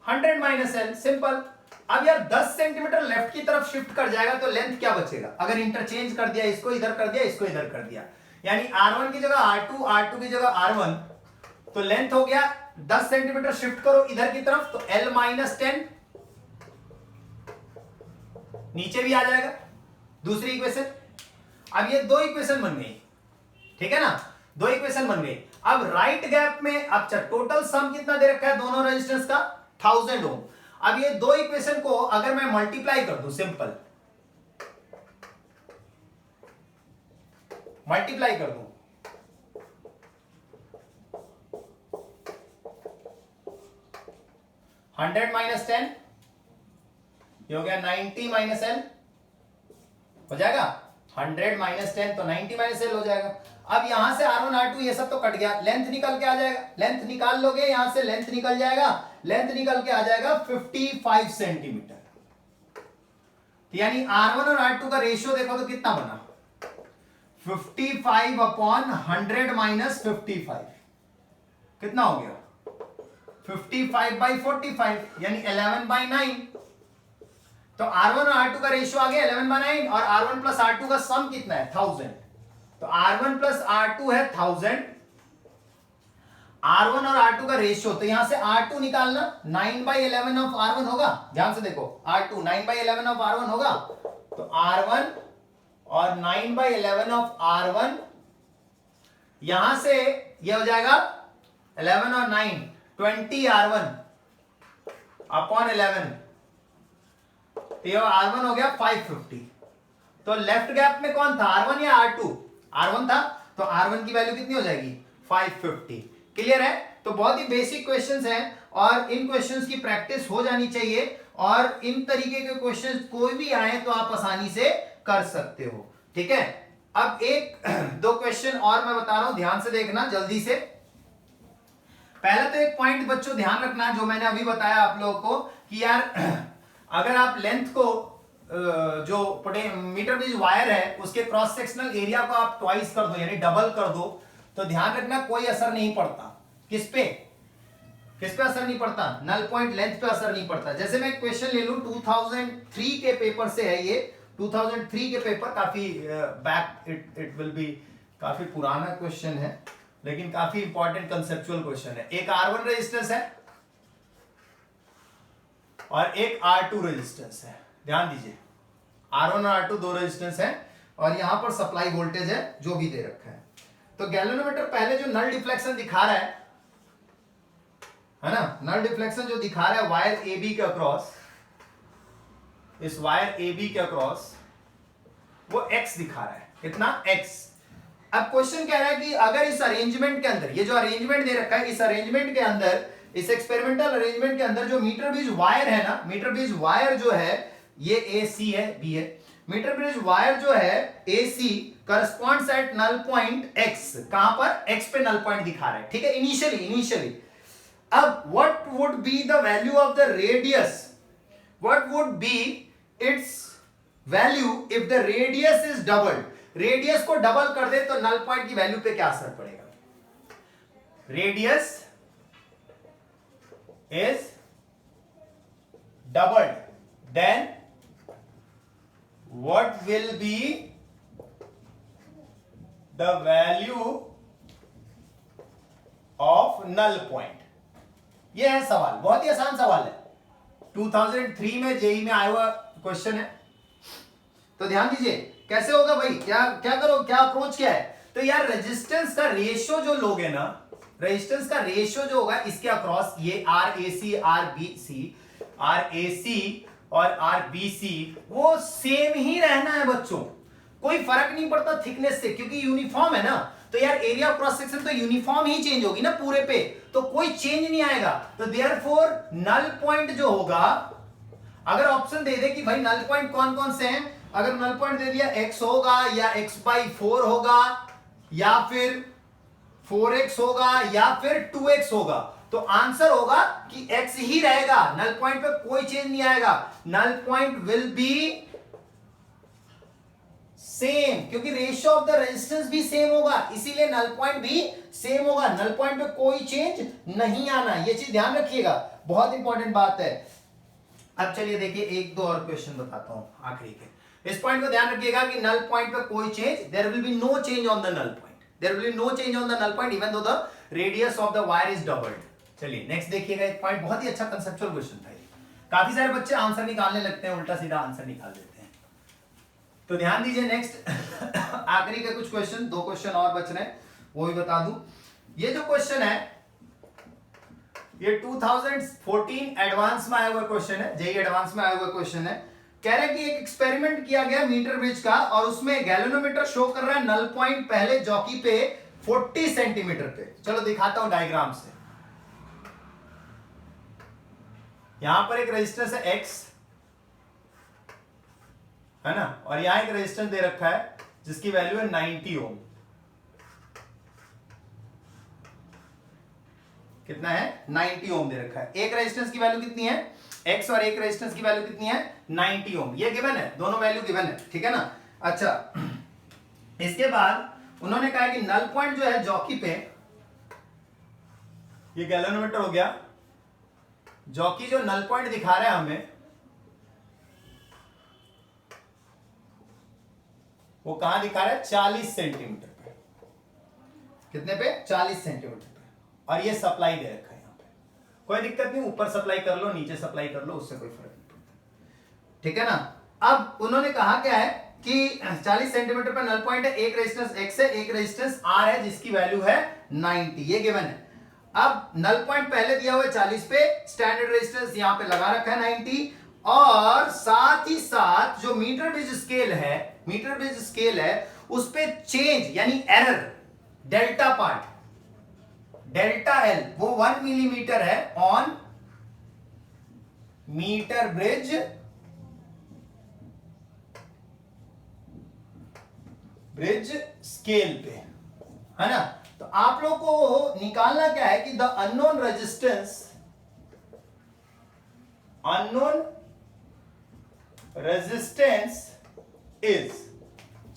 100 - L, सिंपल। अब यार 10 सेंटीमीटर लेफ्ट की तरफ शिफ्ट कर जाएगा तो लेंथ क्या बचेगा, अगर इंटरचेंज कर दिया, इसको इधर कर दिया, इसको इधर कर दिया, यानी R1 की जगह R2, R2 की जगह R1, तो लेंथ हो गया 10 सेंटीमीटर शिफ्ट करो इधर की तरफ तो L - 10 नीचे भी आ जाएगा, दूसरी इक्वेशन। अब ये दो इक्वेशन बन गई, ठीक है ना, दो इक्वेशन बन गई। अब राइट गैप में अब टोटल सम कितना दे रखा है दोनों रेजिस्टेंस का 1000 ओम। अब ये दो इक्वेशन को अगर मैं मल्टीप्लाई कर दूं, सिंपल मल्टीप्लाई कर दूं, $100 - 10, ये हो गया 90 माइनस एल हो जाएगा, 100 माइनस 10 तो 90 माइनस एल हो जाएगा। अब यहां से R1 R2 ये सब तो कट गया, लेंथ निकल के आ जाएगा, लेंथ निकाल लोगे यहां से, लेंथ निकल जाएगा, लेंथ निकल के आ जाएगा 55 सेंटीमीटर। यानी R1 और R2 का रेशियो देखो तो कितना बना, 55 अपॉन 100 माइनस 55 कितना हो गया, 55 बाई 45 यानी 11/9। तो R1 और R2 का रेशियो आ गया 11/9 और R1 प्लस R2 का सम कितना है 1000। तो R1 प्लस R2 है 1000, R1 और R2 का रेशियो, तो यहां से R2 निकालना 9/11 ऑफ R1 होगा, ध्यान से देखो R2 9/11 ऑफ R1 होगा, तो R1 और 9/11 ऑफ R1, यहां से ये हो जाएगा 11 और 9 20 R1 अपॉन 11, तो ये R1 हो गया 550। तो लेफ्ट गैप में कौन था, R1 या R2, R1 था, तो R1 की वैल्यू कितनी हो जाएगी 550। क्लियर है। तो बहुत ही बेसिक क्वेश्चंस हैं और इन क्वेश्चंस की प्रैक्टिस हो जानी चाहिए, और इन तरीके के क्वेश्चंस कोई भी आए तो आप आसानी से कर सकते हो। ठीक है, अब एक दो क्वेश्चन और मैं बता रहा हूं, ध्यान से देखना जल्दी से। पहले तो एक पॉइंट बच्चों ध्यान रखना जो मैंने अभी बताया आप लोगों को कि यार अगर आप लेंथ को जो मीटर बेज वायर है उसके क्रॉस सेक्शनल एरिया को आप ट्वाइस कर दो यानी डबल कर दो, तो ध्यान रखना कोई असर नहीं पड़ता। किस पे असर नहीं पड़ता, नल पॉइंट लेंथ पे असर नहीं पड़ता। जैसे मैं क्वेश्चन ले लूं 2003 के पेपर से है ये, 2003 के पेपर, काफी बैक इट विल बी, काफी पुराना क्वेश्चन है लेकिन काफी इंपॉर्टेंट कंसेप्चुअल क्वेश्चन है। एक R1 रेजिस्टेंस है और एक R2 रेजिस्टेंस है, ध्यान दीजिए R1 और R2 दो रेजिस्टेंस है और यहां पर सप्लाई वोल्टेज है जो भी दे रखा है। तो गैल्वेनोमीटर पहले जो नल डिफ्लेक्शन दिखा रहा है ना, नल डिफ्लेक्शन जो दिखा रहा है वायर AB के अक्रॉस, इस वायर AB के अक्रॉस वो X दिखा रहा है, कितना X। अब क्वेश्चन कह रहा है कि अगर इस अरेंजमेंट के अंदर, ये जो अरेंजमेंट दे रखा है, इस अरेंजमेंट के अंदर, इस एक्सपेरिमेंटल अरेंजमेंट के अंदर जो मीटर बेज वायर है ना, मीटर बेज वायर जो है ये AC है, B है, मीटर बेज वायर जो है AC corresponds at null point X, कहां पर X पे नल पॉइंट दिखा रहा है, ठीक है, इनिशियली। अब what would be the value of the radius, what would be it's value if the radius is doubled. Radius को डबल कर दे तो नल पॉइंट की वैल्यू पे क्या असर पड़ेगा, radius is doubled then what will be the value of null point। यह है सवाल, बहुत ही आसान सवाल है, 2003 में जेई में आया हुआ क्वेश्चन है। तो ध्यान दीजिए कैसे होगा भाई, क्या करो, क्या अप्रोच क्या है। तो यार रेजिस्टेंस का रेशियो जो लोगे ना, रेजिस्टेंस का रेशियो जो होगा इसके अक्रॉस, ये RAC और RBC वो सेम ही रहना है बच्चों, कोई फर्क नहीं पड़ता थिकनेस से, क्योंकि यूनिफॉर्म है ना। तो यार एरिया क्रॉस सेक्शन तो यूनिफॉर्म ही चेंज होगी ना पूरे पे, तो कोई चेंज नहीं आएगा। तो देयरफॉर नल पॉइंट जो होगा, अगर ऑप्शन दे दे कि भाई नल पॉइंट कौन कौन से हैं, अगर नल पॉइंट दे दिया x होगा या x/4 होगा या फिर 4x होगा या फिर 2x होगा, तो आंसर होगा कि x ही रहेगा, नल पॉइंट पे कोई चेंज नहीं आएगा, null point will be same, क्योंकि रेशियो ऑफ द रेजिस्टेंस भी सेम होगा, इसीलिए नल पॉइंट भी सेम होगा, नल पॉइंट पे कोई चेंज नहीं आना, ये चीज ध्यान रखिएगा, बहुत इंपॉर्टेंट बात है। अब चलिए देखिए एक दो और क्वेश्चन बताता हूं आखिरी के, इस पॉइंट को ध्यान रखिएगा कि नल पॉइंट पे कोई change, there will be no change on the null point, there will be no change on the null point even though the radius of the wire is doubled. चलिए नेक्स्ट देखिएगा एक point, बहुत ही अच्छा conceptual question था ये, काफी सारे बच्चे आंसर निकालने लगते हैं, उल्टा सीधा आंसर निकाल देते हैं। तो ध्यान दीजिए नेक्स्ट आखिरी के कुछ क्वेश्चन, दो क्वेश्चन और बच रहे हैं वो भी बता दूं। ये जो क्वेश्चन है ये 2014 एडवांस में आया हुआ क्वेश्चन है, जेई एडवांस में आया हुआ क्वेश्चन है। कह रहा है कि एक एक्सपेरिमेंट किया गया मीटर ब्रिज का और उसमें गैल्वेनोमीटर शो कर रहा है नल पॉइंट पहले जॉकी पे 40 सेंटीमीटर पे। चलो दिखाता हूं डायग्राम से। यहां पर एक रेजिस्टेंस है X है ना, और यहां एक रेजिस्टेंस दे रखा है जिसकी वैल्यू है 90 ओम। कितना है? 90 ओम दे रखा है। एक रेजिस्टेंस की वैल्यू कितनी है? x, और एक रेजिस्टेंस की वैल्यू कितनी है? 90 ओम। ये गिवन है, दोनों वैल्यू गिवन है, ठीक है ना। अच्छा, इसके बाद उन्होंने कहा कि नल पॉइंट जो है जॉकी पे, ये गैल्वेनोमीटर हो गया, जॉकी जो नल पॉइंट दिखा रहा है हमें, वो कहां दिखा रहा है? 40 सेंटीमीटर पे। कितने पे? 40 सेंटीमीटर पे। और ये सप्लाई दे रखा है यहां पे, कोई दिक्कत नहीं, ऊपर सप्लाई कर लो, नीचे सप्लाई कर लो, उससे कोई फर्क नहीं पड़ता, ठीक है ना। अब उन्होंने कहा क्या है कि 40 सेंटीमीटर पे नल पॉइंट है, एक रेजिस्टेंस x है, एक रेजिस्टेंस r है जिसकी वैल्यू है 90, ये गिवन है। अब नल पॉइंट पहले दिया हुआ है 40 पे, स्टैंडर्ड रेजिस्टेंस यहां पे लगा रखा है 90, और साथ ही साथ जो मीटर ब्रिज स्केल है, मीटर ब्रिज स्केल है, उस पे चेंज यानी error, delta part, delta L, वो 1 मिलीमीटर है ऑन मीटर ब्रिज स्केल पे, है ना। तो आप लोग को निकालना क्या है कि the unknown resistance is,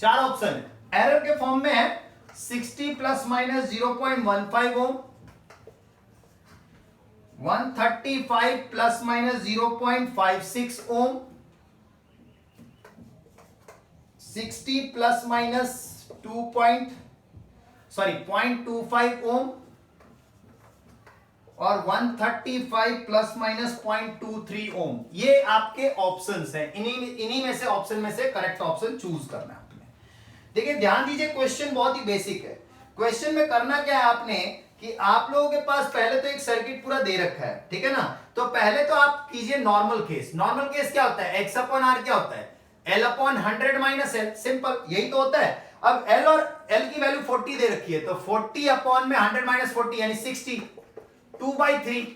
4 option है, एरर के फॉर्म में है 60 प्लस माइनस 0.15 ओम, 135 प्लस माइनस 0.56 ओम, 60 प्लस माइनस 0.25 ओम, और 135 प्लस माइनस 0.23 ओम। ये आपके ऑप्शंस हैं, इन्हीं में से ऑप्शन में से करेक्ट ऑप्शन चूज करना है आपने। देखिए ध्यान दीजिए, क्वेश्चन बहुत ही बेसिक है। क्वेश्चन में करना क्या है आपने कि आप लोगों के पास पहले तो एक सर्किट पूरा दे रखा है, ठीक है ना। तो पहले तो आप कीजिए नॉर्मल केस। नॉर्मल केस क्या होता है? x अपॉन r क्या होता है? L upon 100 minus L, simple, यही तो होता है। अब L और L की वैल्यू 40 दे रखी है, तो 40 अपॉन में 100 माइनस 40 यानी 60, 2/3।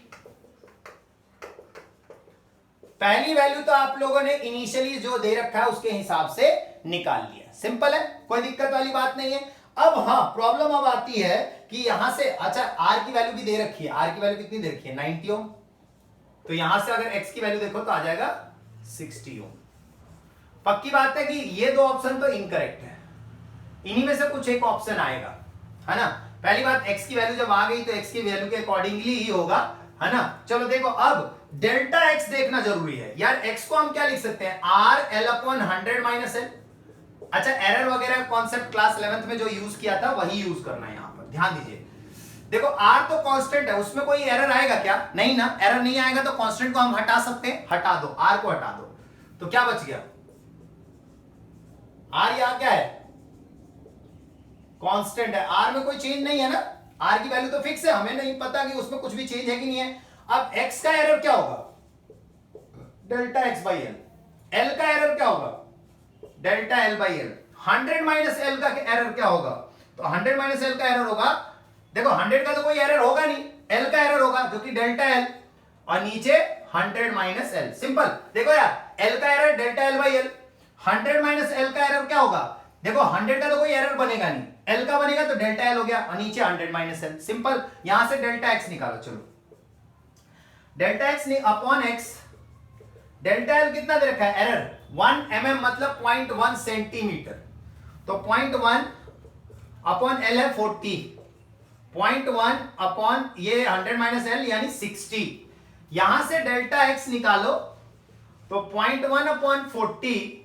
पहली वैल्यू तो आप लोगों ने इनिशियली जो दे रखा है उसके हिसाब से निकाल लिया, सिंपल है, कोई दिक्कत वाली बात नहीं है। अब हाँ, प्रॉब्लम अब आती है कि यहां से, अच्छा R की वैल्यू भी दे रखी है, R की वैल्यू कितनी दे रखी है? 90 ओम। तो यहां से अगर X की वैल्यू देखो तो आ जाएगा 60 ओम। पक्की बात है कि ये दो ऑप्शन तो इनकरेक्ट है, इन्हीं में से कुछ एक ऑप्शन आएगा, है ना। पहली बात, X की वैल्यू जब आ गई तो X की वैल्यू के अकॉर्डिंगली ही होगा, है ना। चलो देखो, अब डेल्टा X देखना जरूरी है यार। X को हम क्या लिख सकते हैं? R L upon 100 minus L. अच्छा, एरर वगैरह कॉन्सेप्ट क्लास 11th में जो यूज किया था वही यूज करना है यहां पर, ध्यान दीजिए। देखो R तो कांस्टेंट है, उसमें कोई एरर आएगा क्या? नहीं ना, एरर नहीं आएगा तो कांस्टेंट को हम हटा सकते हैं, हटा दो, R को हटा दो, तो क्या बच गया? R यहां क्या है? कांस्टेंट है, R में कोई चेंज नहीं है ना, R की वैल्यू तो फिक्स है, हमें नहीं पता कि उसमें कुछ भी चेंज है कि नहीं है। अब X का एरर क्या होगा? Delta X by L. L का एरर क्या होगा? Delta L by L. 100 minus L का एरर क्या होगा? तो 100 माइनस एल का एरर होगा, देखो 100 का तो कोई एरर होगा नहीं, L का एरर होगा जो कि डेल्टा L, और नीचे 100 माइनस एल, सिंपल। देखो यार, L का error delta L by L, 100 minus L का एरर क्या होगा? देखो 100 का तो कोई एरर बनेगा नहीं, L का बनेगा तो डेल्टा L हो गया, और नीचे 100 माइनस एल, सिंपल। यहां से डेल्टा X निकालो, चलो delta X upon X, delta L कितना दे रखा है? एरर 1 mm मतलब 0.1 सेंटीमीटर, तो 0.1 अपॉन L है 40, 0.1 अपॉन ये 100 माइनस एल यानी 60। यहां से डेल्टा X निकालो तो 0.1 upon 40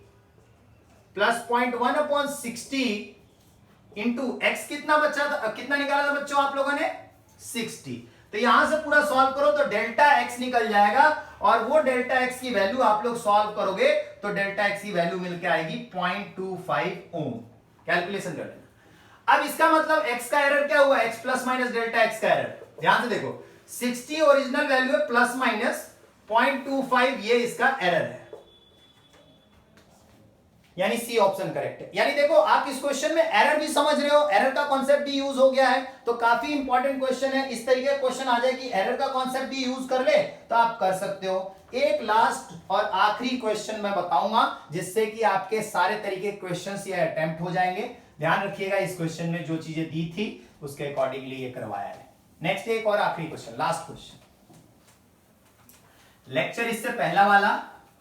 plus 0.1 upon 60 into X कितना बचा था, कितना निकाला था बच्चों आप लोगों ने? 60। तो यहां से पूरा सॉल्व करो तो डेल्टा X निकल जाएगा, और वो डेल्टा X की वैल्यू आप लोग सॉल्व करोगे तो डेल्टा X की वैल्यू मिलके आएगी 0.25 ओम। कैलकुलेशन कर लेना। अब इसका मतलब X का एरर क्या हुआ? X plus minus delta X का एरर, ध्यान से देखो, 60 ओरिजिनल वैल्यू है, प्लस माइनस 0.25 ये इसका एरर है, यानी सी ऑप्शन करेक्ट है। यानी देखो, आप इस क्वेश्चन में एरर भी समझ रहे हो, एरर का कॉन्सेप्ट भी यूज हो गया है, तो काफी इंपॉर्टेंट क्वेश्चन है। इस तरीके का क्वेश्चन आ जाए कि एरर का कॉन्सेप्ट भी यूज कर ले तो आप कर सकते हो। एक लास्ट और आखिरी क्वेश्चन मैं बताऊंगा जिससे कि आपके सारे तरीके क्वेश्चंस ये अटेम्प्ट हो जाएंगे। ध्यान रखिएगा इस क्वेश्चन में जो चीजें दी थी उसके अकॉर्डिंगली ये करवाया है। नेक्स्ट एक और आखिरी क्वेश्चन, लास्ट क्वेश्चन। लेक्चर इससे पहला वाला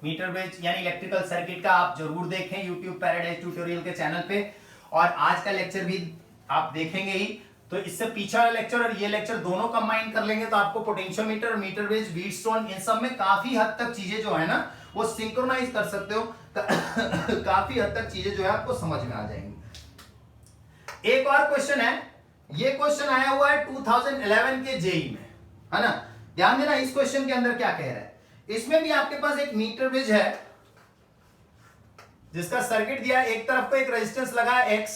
मीटर बेज यानी इलेक्ट्रिकल सर्किट का आप जरूर देखें यूट्यूब पैराडाइज ट्यूटोरियल के चैनल पे, और आज का लेक्चर भी आप देखेंगे ही। तो इससे पीछे वाला लेक्चर और ये लेक्चर दोनों कंबाइन कर लेंगे तो आपको पोटेंशियोमीटर और मीटर बेज व्हीटस्टोन इन सब में काफी हद तक चीजें जो है ना वो सिंक्रोनाइज कर सकते हो। काफी हद तक चीजें जो है आपको समझ में आ जाएंगी। एक और क्वेश्चन है, ये क्वेश्चन आया हुआ है 2011 के जेई में, है ना। ध्यान देना इस क्वेश्चन के अंदर क्या कह रहा है। इसमें भी आपके पास एक मीटर ब्रिज है जिसका सर्किट दिया है, एक तरफ को एक रेजिस्टेंस लगा है X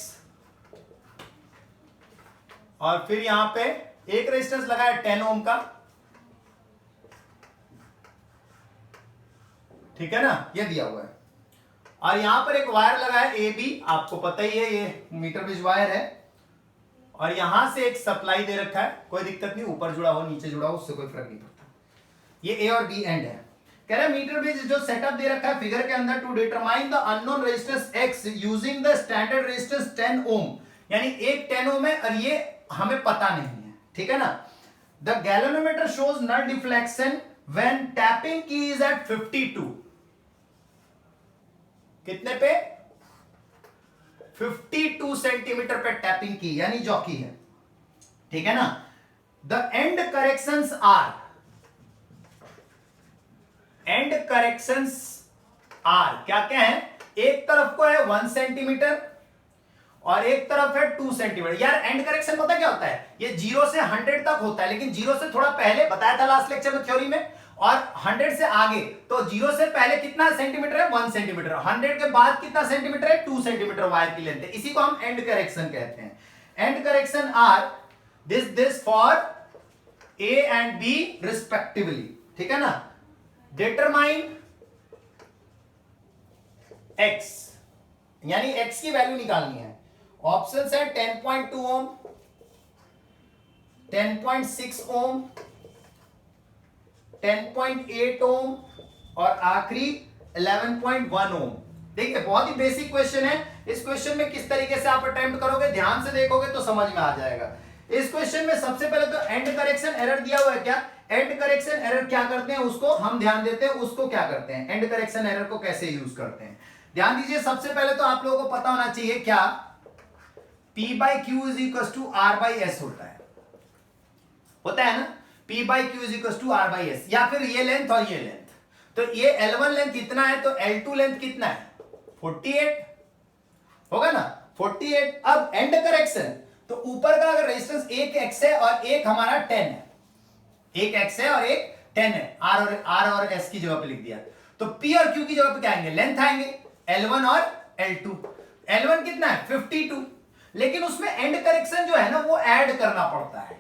और फिर यहां पे एक रेजिस्टेंस लगा है 10 ओम का, ठीक है ना, ये दिया हुआ है। और यहां पर एक वायर लगा है AB, आपको पता ही है ये मीटर ब्रिज वायर है, और यहां से एक सप्लाई दे रखा है, कोई दिक्कत नहीं, ऊपर जुड़ा हो नीचे जुड़ा हो उससे कोई फर्क नहीं पड़ता। ये A और B एंड है। कह रहा है मीटर ब्रिज जो सेटअप दे रखा है फिगर के अंदर, to determine the unknown resistance X using the standard resistance 10 ohm, यानी एक 10 ओम है और ये हमें पता नहीं है, ठीक है ना। The galvanometer shows null deflection when tapping key is at 52, कितने पे 52 सेंटीमीटर पे टैपिंग की यानी जॉकी है, ठीक है ना। The end corrections are, end corrections are क्या क्या है, एक तरफ को है 1 सेंटीमीटर और एक तरफ है 2 सेंटीमीटर। यार एंड करेक्शन पता क्या होता है, ये 0 से 100 तक होता है, लेकिन 0 से थोड़ा पहले बताया था लास्ट लेक्चर में थ्योरी में, और 100 से आगे। तो 0 से पहले कितना सेंटीमीटर है 1 सेंटीमीटर, 100 के बाद कितना सेंटीमीटर है 2 सेंटीमीटर वायर की लेंथ है, इसी को हम एंड करेक्शन कहते हैं। End correction are this for A and B respectively, ठीक है ना। डिटरमाइन X, यानी X की वैल्यू निकालनी है। ऑप्शंस है 10.2 ओम, 10.6 ओम, 10.8 ओम और आखिरी 11.1 ओम। देखिए बहुत ही बेसिक क्वेश्चन है। इस क्वेश्चन में किस तरीके से आप अटेम्प्ट करोगे, ध्यान से देखोगे तो समझ में आ जाएगा। इस क्वेश्चन में सबसे पहले तो एंड करेक्शन एरर दिया हुआ है, क्या एंड करेक्शन एरर क्या करते हैं उसको हम ध्यान देते हैं, उसको क्या करते हैं, एंड करेक्शन एरर को कैसे यूज करते हैं। ध्यान दीजिए, सबसे पहले तो आप लोगों को पता होना चाहिए क्या P/Q = R/S होता है ना। P/Q = R/S, या फिर ये लेंथ और ये लेंथ, तो ये L1 लेंथ इतना है तो L2 लेंथ कितना है 48 होगा ना, 48। अब एंड करेक्शन, तो ऊपर का अगर रेजिस्टेंस एक X है और एक हमारा 10 है, एक X है और एक 10 है, R और S की जगह पे लिख दिया, तो P और Q की जगह पे क्या आएंगे, लेंथ आएंगे, L1 और L2। L1 कितना है 52, लेकिन उसमें एंड करेक्शन जो है ना वो ऐड करना पड़ता है,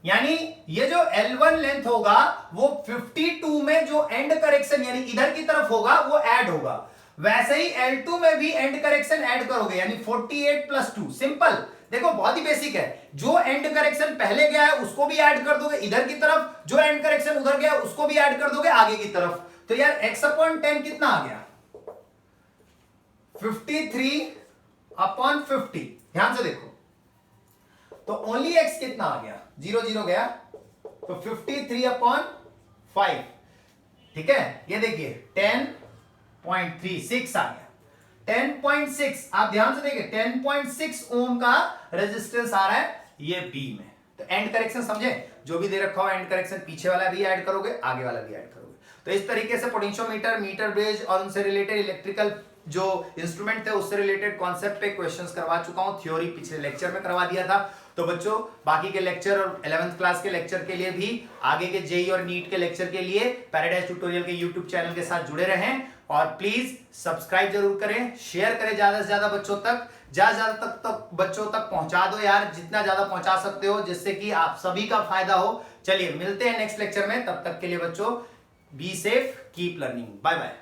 यानी ये जो L1 लेंथ होगा वो 52 में जो एंड करेक्शन यानी इधर की तरफ होगा वो ऐड होगा, वैसे ही L2 में भी एंड करेक्शन ऐड करोगे, यानी 48 + 2। सिंपल, देखो बहुत ही बेसिक है। जो एंड करेक्शन पहले गया है उसको भी ऐड कर दोगे इधर की तरफ, जो एंड करेक्शन उधर गया उसको भी ऐड कर दोगे आगे की तरफ, तो यार x/10 कितना आ गया 53/50। ध्यान से देखो, तो ओनली x कितना आ गया 0 0 गया, तो 53/5, ठीक है। ये देखिए 10.36 आ गया, 10.6। आप ध्यान से देखिए 10.6 ओम का रेजिस्टेंस आ रहा है ये B में। तो एंड करेक्शन समझे, जो भी दे रखा हो एंड करेक्शन पीछे वाला भी ऐड करोगे आगे वाला भी ऐड करोगे। तो इस तरीके से पोटेंशियोमीटर, मीटर ब्रिज और उनसे रिलेटेड इलेक्ट्रिकल जो इंस्ट्रूमेंट थे उससे रिलेटेड कॉन्सेप्ट पे क्वेश्चंस करवा चुका हूं। थ्योरी पिछले लेक्चर में करवा दिया था। तो बच्चों बाकी के लेक्चर और 11th क्लास के लेक्चर के लिए भी, आगे के जेई और नीट के लेक्चर के लिए पैराडाइज ट्यूटोरियल के यूट्यूब चैनल के साथ जुड़े रहें, और प्लीज सब्सक्राइब जरूर करें, शेयर करें ज्यादा से ज्यादा बच्चों तक, ज्यादा तक बच्चों तक पहुंचा दो यार, जितना ज्यादा पहुंचा सकते हो, जिससे कि आप सभी का फायदा हो। चलिए मिलते हैं नेक्स्ट लेक्चर में, तब तक के लिए बच्चों be safe, keep learning, bye bye.